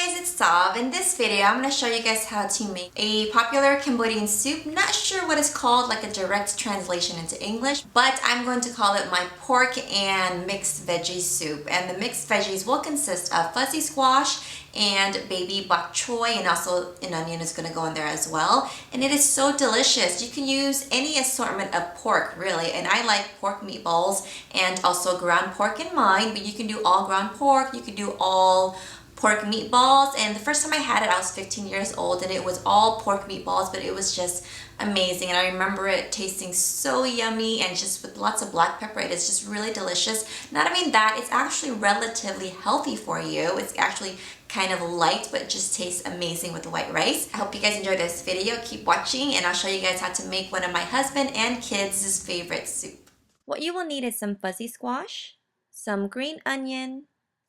guys, it's Sav. In this video, I'm going to show you guys how to make a popular Cambodian soup. Not sure what it's called, like a direct translation into English, but I'm going to call it my pork and mixed veggie soup. And the mixed veggies will consist of fuzzy squash and baby bok choy, and also an onion is going to go in there as well. And it is so delicious. You can use any assortment of pork, really. And I like pork meatballs and also ground pork in mine, but you can do all ground pork, you can do all pork meatballs. And the first time I had it, I was 15 years old, and it was all pork meatballs, but it was just amazing. And I remember it tasting so yummy, and just with lots of black pepper. It is just really delicious. Not only that, it's actually relatively healthy for you. It's actually kind of light, but it just tastes amazing with the white rice. I hope you guys enjoyed this video. Keep watching, and I'll show you guys how to make one of my husband and kids' favorite soup. What you will need is some fuzzy squash, some green onion,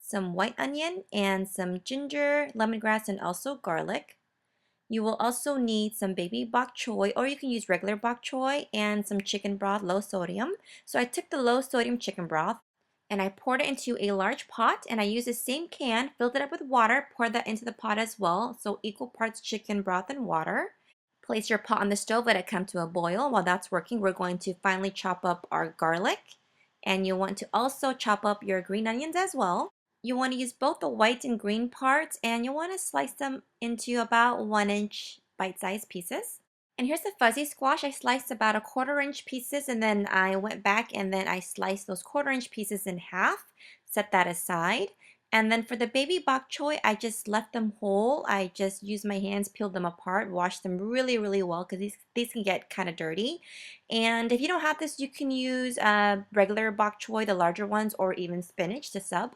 some white onion, and some ginger, lemongrass, and also garlic. You will also need some baby bok choy, or you can use regular bok choy, and some chicken broth, low sodium. So I took the low sodium chicken broth and I poured it into a large pot, and I used the same can, filled it up with water, poured that into the pot as well. So equal parts chicken broth and water. Place your pot on the stove, let it come to a boil. While that's working, we're going to finally chop up our garlic, and you want to also chop up your green onions as well. You want to use both the white and green parts, and you want to slice them into about 1-inch bite-sized pieces. And here's the fuzzy squash. I sliced about 1/4-inch pieces, and then I went back and then I sliced those 1/4-inch pieces in half, set that aside. And then for the baby bok choy, I just left them whole. I just used my hands, peeled them apart, washed them really, really well, because these can get kind of dirty. And if you don't have this, you can use regular bok choy, the larger ones, or even spinach to sub.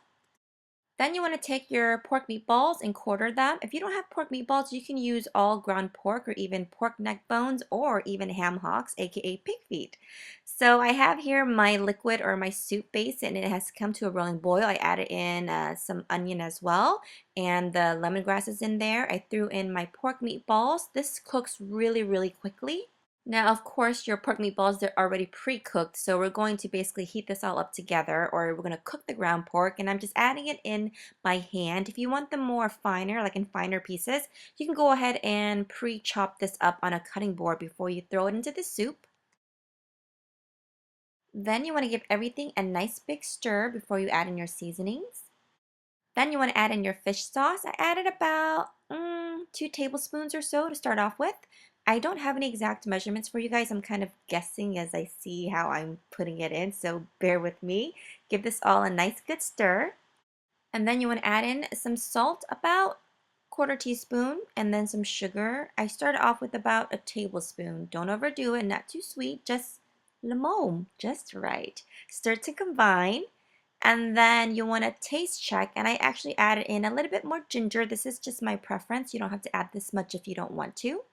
Then you want to take your pork meatballs and quarter them. If you don't have pork meatballs, you can use all ground pork, or even pork neck bones, or even ham hocks, aka pig feet. So I have here my liquid, or my soup base, and it has come to a rolling boil. I added in some onion as well, and the lemongrass is in there. I threw in my pork meatballs. This cooks really, really quickly. Now, of course, your pork meatballs, they're already pre-cooked, so we're going to basically heat this all up together, or we're going to cook the ground pork, and I'm just adding it in by hand. If you want them more finer, like in finer pieces, you can go ahead and pre-chop this up on a cutting board before you throw it into the soup. Then you want to give everything a nice big stir before you add in your seasonings. Then you want to add in your fish sauce. I added about 2 tablespoons or so to start off with. I don't have any exact measurements for you guys. I'm kind of guessing as I see how I'm putting it in, so bear with me. Give this all a nice good stir. And then you want to add in some salt, about 1/4 teaspoon, and then some sugar. I started off with about a tablespoon. Don't overdo it, not too sweet, just lemon, just right. Stir to combine. And then you want to taste check, and I actually added in a little bit more ginger. This is just my preference. You don't have to add this much if you don't want to.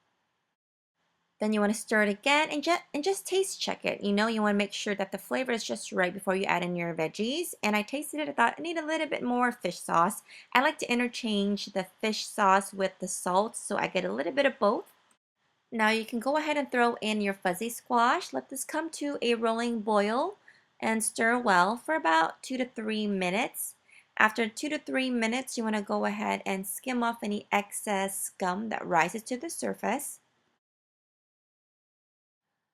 Then you want to stir it again and just taste check it. You know, you want to make sure that the flavor is just right before you add in your veggies. And I tasted it. I thought I need a little bit more fish sauce. I like to interchange the fish sauce with the salt, so I get a little bit of both. Now you can go ahead and throw in your fuzzy squash. Let this come to a rolling boil and stir well for about 2 to 3 minutes. After 2 to 3 minutes, you want to go ahead and skim off any excess scum that rises to the surface.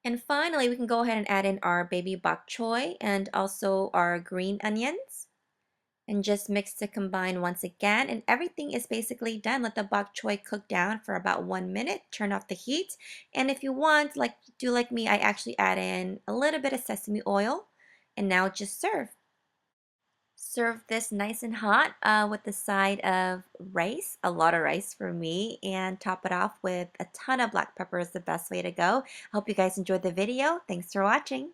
And finally, we can go ahead and add in our baby bok choy and also our green onions, and just mix to combine once again. And everything is basically done. Let the bok choy cook down for about 1 minute. Turn off the heat. And if you want, like me, I actually add in a little bit of sesame oil. And now just serve. Serve this nice and hot with the side of rice, a lot of rice for me, and top it off with a ton of black pepper is the best way to go. I hope you guys enjoyed the video. Thanks for watching.